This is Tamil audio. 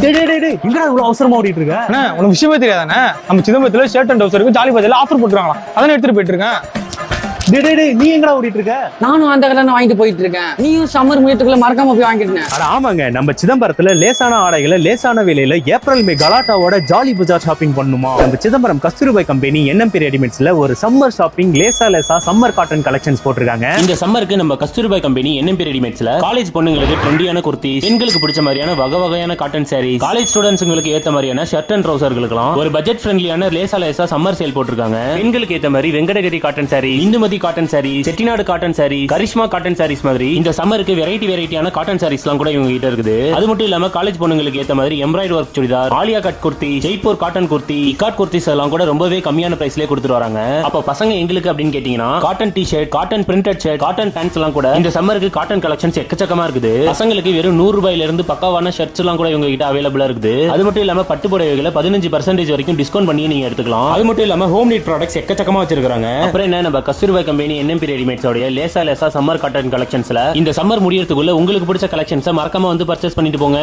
எங்கடா இவ்வளவு அவசரமா ஓடிட்டு இருக்க? உனக்கு விஷயமே தெரியாதானே? நம்ம சிதம்பரத்துல ஷர்ட் அண்ட் டவுசருக்கு ஜாலி பஜார்ல ஆஃபர் போட்டுருக்காங்களா, அதானே எடுத்துட்டு போயிட்டு இருக்கேன். நீ எங்கடா ஓடிட்டு இருக்க? நானும் அந்த கலர் வாங்கிட்டு போயிட்டு இருக்கேன். நீயும் சம்மர் முயற்சிக்குள்ள மறக்காம போய் வாங்கிட்டேன். ஆமாங்க, நம்ம சிதம்பரத்துல லேசான ஆடைகளை லேசான விலையில ஏப்ரல் மே கலாட்டாவோட ஜாலி பஜார் ஷாப்பிங் பண்ணுமா? நம்ம சிதம்பரம் கஸ்தூரிபாய் கம்பெனி NMP ரெடிமேட்ஸ்ல ஒரு சம்மர் ஷாப்பிங் லேசா சம்மர் காட்டன் கலெக்ஷன்ஸ் போட்டிருக்காங்க. இந்த சம்மருக்கு நம்ம கஸ்தூரிபாய் கம்பெனி NMP ரெடிமேட்ஸ்ல காலேஜ் பொண்ணுங்களுக்கு ட்ரெண்டியான குர்த்தி, பெண்களுக்கு பிடிச்ச மாதிரியான வகையான காட்டன் சாரி, காலேஜ் ஸ்டூடெண்ட்ஸ்ங்களுக்கு ஏத்த மாதிரியான ஷர்ட் அண்ட் ட்ரவுசர்களுக்கு ஒரு பட்ஜெட் ஃப்ரெண்ட்லியான லேசா சம்மர் சேல் போட்டிருக்காங்க. பெண்களுக்கு ஏத்த மாதிரி Venkatagiri cotton sari, Indumathi cotton sari, Chettinad cotton sari, Karishma cotton saris மாதிரி இந்த சம்மருக்கு வெரைட்டியான காட்டன் சாரீஸ் எல்லாம் கூட இவங்க கிட்ட இருக்குது. அது மட்டும் இல்லாம காலேஜ் பொண்ணுங்களுக்கு ஏத்த மாதிரி embroidery work chudidar, Alia cut kurti, Jaipur cotton kurti, ikat kurtis எல்லாம் கூட ரொம்பவே கம்மியான பிரைஸ்லயே கொடுத்துட்டு வராங்க. அப்ப பசங்க எங்களுக்கு அப்படின்னு கேட்டீங்கன்னா cotton T-shirt, cotton printed shirt, cotton pants எல்லாம் கூட இந்த சம்மருக்கு காட்டன் கலெக்ஷன்ஸ் எக்கச்சக்கமா இருக்குது. பசங்களுக்கு வெறும் 100 ரூபாயில இருந்து பக்காவான ஷர்ட்ஸ் எல்லாம் கூட இவங்க கிட்ட அவைலபிளா இருக்குது. அது மட்டும் இல்லாம பட்டு புடவைகளை 15% வரைக்கும் டிஸ்கவுண்ட் பண்ணி நீங்க எடுத்துக்கலாம். அது மட்டும் இல்லாம ஹோம் நீட் ப்ராடக்ட்ஸ் எக்கச்சக்கமா வச்சிருக்காங்க. அப்புறம் என்ன, நம்ம கஸ்தூரிபாய் கம்பெனி NMP ரெடிமேட்ஸ் உடைய லேசா சம்மர் காட்டன் கலெக்ஷன்ஸ்ல இந்த சம்மர் முடியறதுக்குள்ள உங்களுக்கு பிடிச்ச கலெக்ஷன்ஸை மறக்காம வந்து பர்ச்சேஸ் பண்ணிட்டு போங்க.